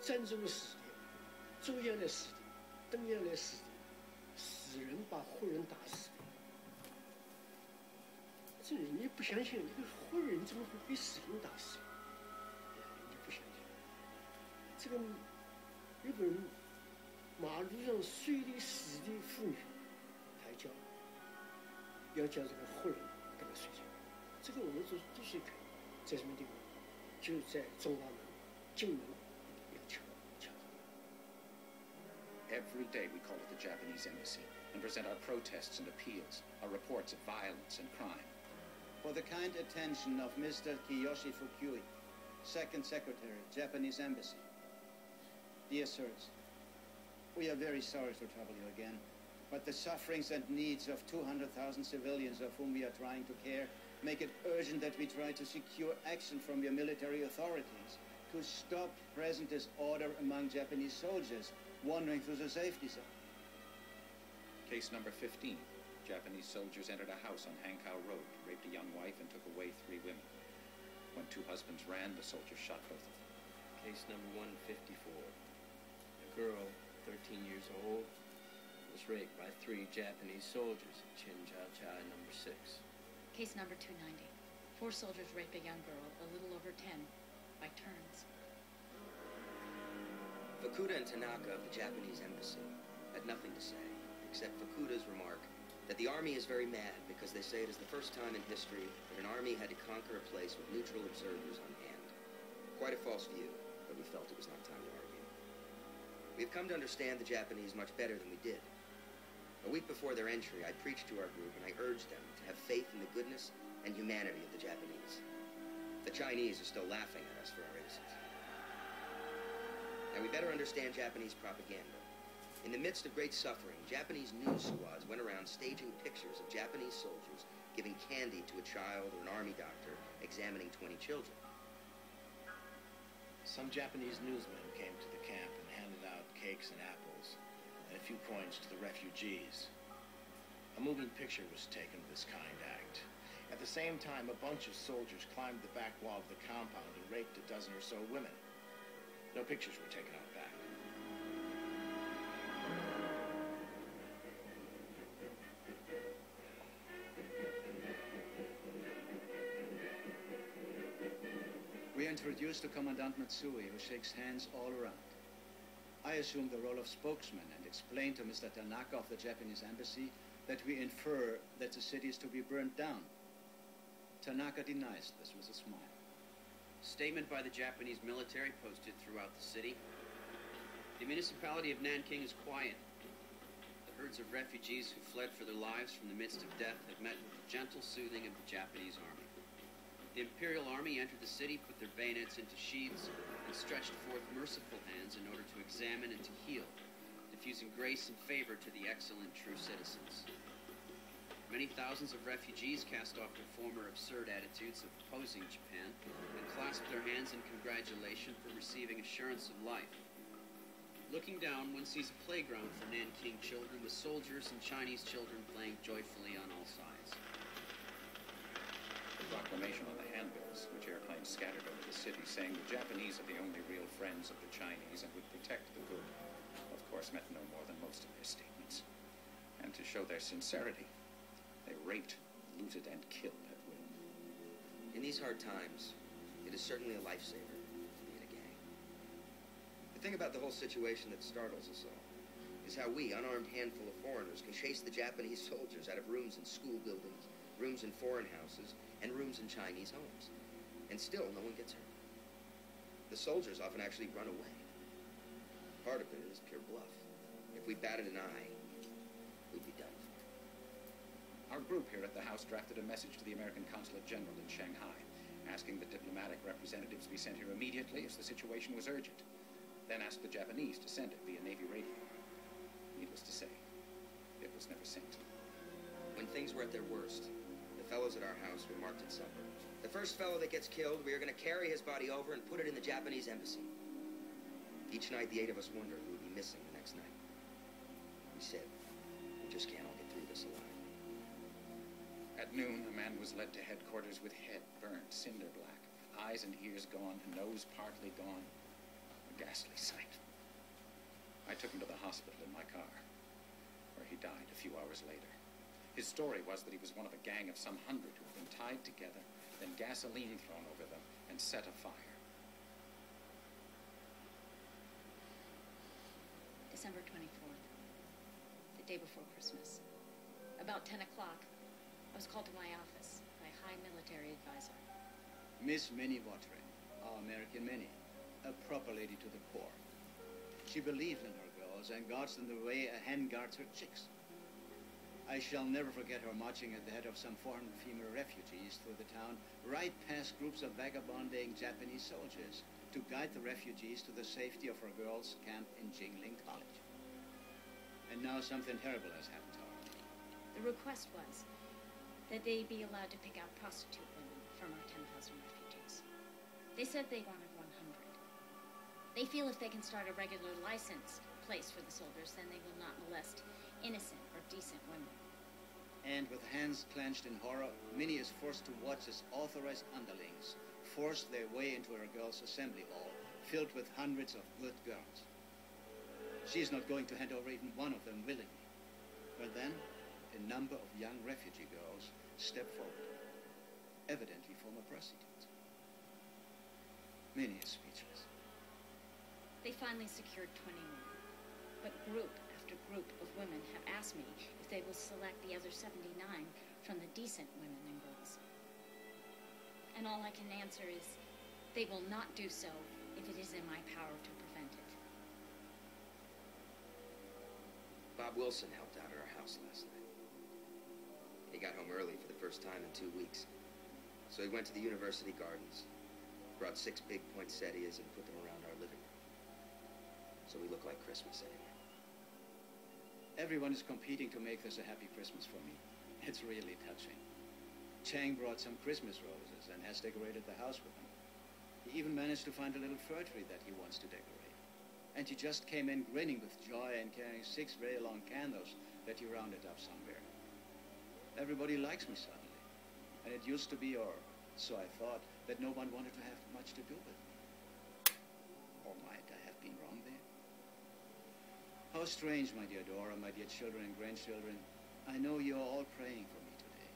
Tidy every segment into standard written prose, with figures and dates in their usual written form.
战争的死地、猪羊的死地、灯羊的死地，死人把活人打死的。这你不相信，一个活人怎么会被死人打死？你不相信。这个日本人马路上睡的死的妇女，还要叫这个活人跟他睡觉。这个我们都是可以，在什么地方？就在中华门、进门要敲。Every day we call at the Japanese embassy and present our protests and appeals, our reports of violence and crime. For the kind attention of Mr. Kiyoshi Fukui, Second Secretary, Japanese Embassy. Dear sirs, we are very sorry to trouble you again, but the sufferings and needs of 200,000 civilians of whom we are trying to care make it urgent that we try to secure action from your military authorities to stop present disorder among Japanese soldiers wandering through the safety zone. Case number 15. Japanese soldiers entered a house on Hankow Road, raped a young wife, and took away 3 women. When 2 husbands ran, the soldiers shot both of them. Case number 154. A girl, 13 years old, was raped by 3 Japanese soldiers at Chinjiao number 6. Case number 290. 4 soldiers raped a young girl, a little over 10, by turns. Fukuda and Tanaka of the Japanese embassy had nothing to say, except Fukuda's remark that the army is very mad because they say it is the first time in history that an army had to conquer a place with neutral observers on hand. Quite a false view, but we felt it was not time to argue. We have come to understand the Japanese much better than we did. A week before their entry, I preached to our group and I urged them to have faith in the goodness and humanity of the Japanese. The Chinese are still laughing at us for our innocence. And we better understand Japanese propaganda. In the midst of great suffering, Japanese news squads went around staging pictures of Japanese soldiers giving candy to a child or an army doctor examining 20 children. Some Japanese newsmen came to the camp and handed out cakes and apples and a few coins to the refugees. A moving picture was taken of this kind act. At the same time, a bunch of soldiers climbed the back wall of the compound and raped a dozen or so women. No pictures were taken out back. We introduced to Commandant Matsui, who shakes hands all around. I assumed the role of spokesman and explained to Mr. Tanaka of the Japanese embassy that we infer that the city is to be burnt down. Tanaka denies this with a smile. Statement by the Japanese military posted throughout the city. The municipality of Nanking is quiet. The herds of refugees who fled for their lives from the midst of death have met with the gentle soothing of the Japanese army. The Imperial Army entered the city, put their bayonets into sheaths, and stretched forth merciful hands in order to examine and to heal, diffusing grace and favor to the excellent true citizens. Many thousands of refugees cast off their former absurd attitudes of opposing Japan and clasped their hands in congratulation for receiving assurance of life. Looking down, one sees a playground for Nanking children with soldiers and Chinese children playing joyfully on all sides. The proclamation on the handbills, which airplanes scattered over the city, saying the Japanese are the only real friends of the Chinese and would protect the good, of course meant no more than most of their statements. And to show their sincerity, they raped, looted, and killed at will. In these hard times, it is certainly a lifesaver to be in a gang. The thing about the whole situation that startles us all is how we, unarmed handful of foreigners, can chase the Japanese soldiers out of rooms in school buildings, rooms in foreign houses, and rooms in Chinese homes. And still, no one gets hurt. The soldiers often actually run away. Part of it is pure bluff. If we batted an eye, we'd be done for. Our group here at the House drafted a message to the American Consulate General in Shanghai, asking that diplomatic representatives be sent here immediately as the situation was urgent. Then asked the Japanese to send it via Navy radio. Needless to say, it was never sent. When things were at their worst, the fellows at our house remarked at supper, "The first fellow that gets killed, we are going to carry his body over and put it in the Japanese embassy." Each night, the 8 of us wondered who would be missing the next night. We said, we just can't all get through this alive. At noon, a man was led to headquarters with head burned cinder black, eyes and ears gone, and nose partly gone. A gas ghastly sight. I took him to the hospital in my car, where he died a few hours later. His story was that he was one of a gang of some 100 who had been tied together, then gasoline thrown over them, and set afire. December 24th, the day before Christmas. About 10 o'clock, I was called to my office by a high military advisor. Miss Minnie Watering, our American Minnie, a proper lady to the core. She believes in her girls and guards them the way a hen guards her chicks. I shall never forget her marching at the head of some 400 female refugees through the town, right past groups of vagabonding Japanese soldiers, to guide the refugees to the safety of her girls' camp in Jingling College. And now something terrible has happened to her. The request was that they be allowed to pick out prostitute women from our 10,000 refugees. They said they wanted 100. They feel if they can start a regular licensed place for the soldiers, then they will not molest innocent or decent women. And with hands clenched in horror, Minnie is forced to watch as authorized underlings force their way into her girls' assembly hall, filled with hundreds of good girls. She is not going to hand over even one of them willingly. But then, a number of young refugee girls step forward, evidently former prostitutes. Minnie is speechless. They finally secured 20 women, but group after group of women have asked me if they will select the other 79 from the decent women and girls. And all I can answer is, they will not do so if it is in my power to prevent it. Bob Wilson helped out at our house last night. He got home early for the first time in 2 weeks. So he went to the university gardens, brought 6 big poinsettias and put them around our living room. So we look like Christmas anyway. Everyone is competing to make this a happy Christmas for me. It's really touching. Chang brought some Christmas roses and has decorated the house with them. He even managed to find a little fir tree that he wants to decorate. And he just came in grinning with joy and carrying 6 very long candles that he rounded up somewhere. Everybody likes me suddenly. And it used to be, or so I thought, that no one wanted to have much to do with me. Or might I have been wrong there? How strange, my dear Dora, my dear children and grandchildren. I know you're all praying for me today.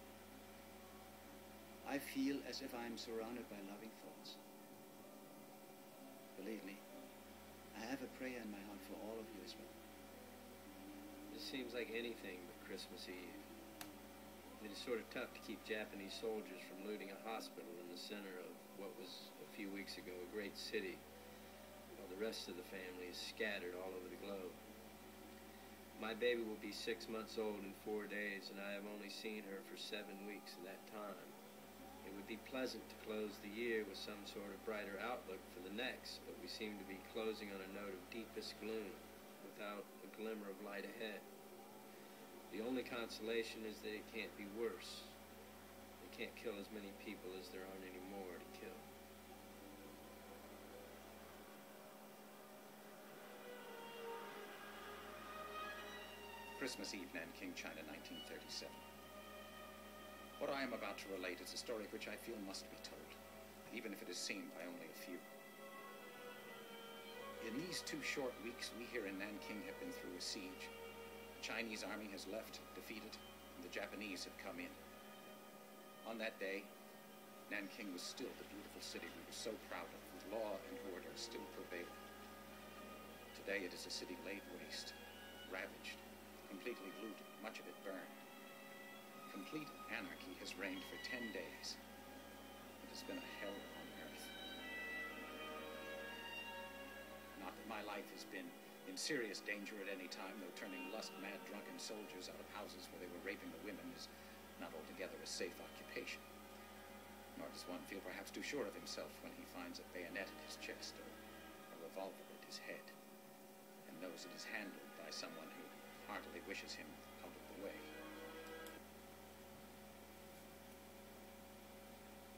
I feel as if I'm surrounded by loving thoughts. Believe me, I have a prayer in my heart for all of you as well. It seems like anything but Christmas Eve. It is sort of tough to keep Japanese soldiers from looting a hospital in the center of what was, a few weeks ago, a great city, while the rest of the family is scattered all over the globe. My baby will be 6 months old in 4 days, and I have only seen her for 7 weeks in that time. It would be pleasant to close the year with some sort of brighter outlook for the next, but we seem to be closing on a note of deepest gloom, without a glimmer of light ahead. The only consolation is that it can't be worse. They can't kill as many people as there aren't any more to kill. Christmas Eve, Nanking, China, 1937. What I am about to relate is a story which I feel must be told, even if it is seen by only a few. In these 2 short weeks, we here in Nanking have been through a siege. The Chinese army has left, defeated, and the Japanese have come in. On that day, Nanking was still the beautiful city we were so proud of, with law and order still prevailing. Today it is a city laid waste, ravaged, completely looted, much of it burned. Complete anarchy has reigned for 10 days. It has been a hell on earth. Not that my life has been in serious danger at any time, though turning lust-mad drunken soldiers out of houses where they were raping the women is not altogether a safe occupation. Nor does one feel perhaps too sure of himself when he finds a bayonet at his chest or a revolver at his head, and knows it is handled by someone who heartily wishes him out of the way.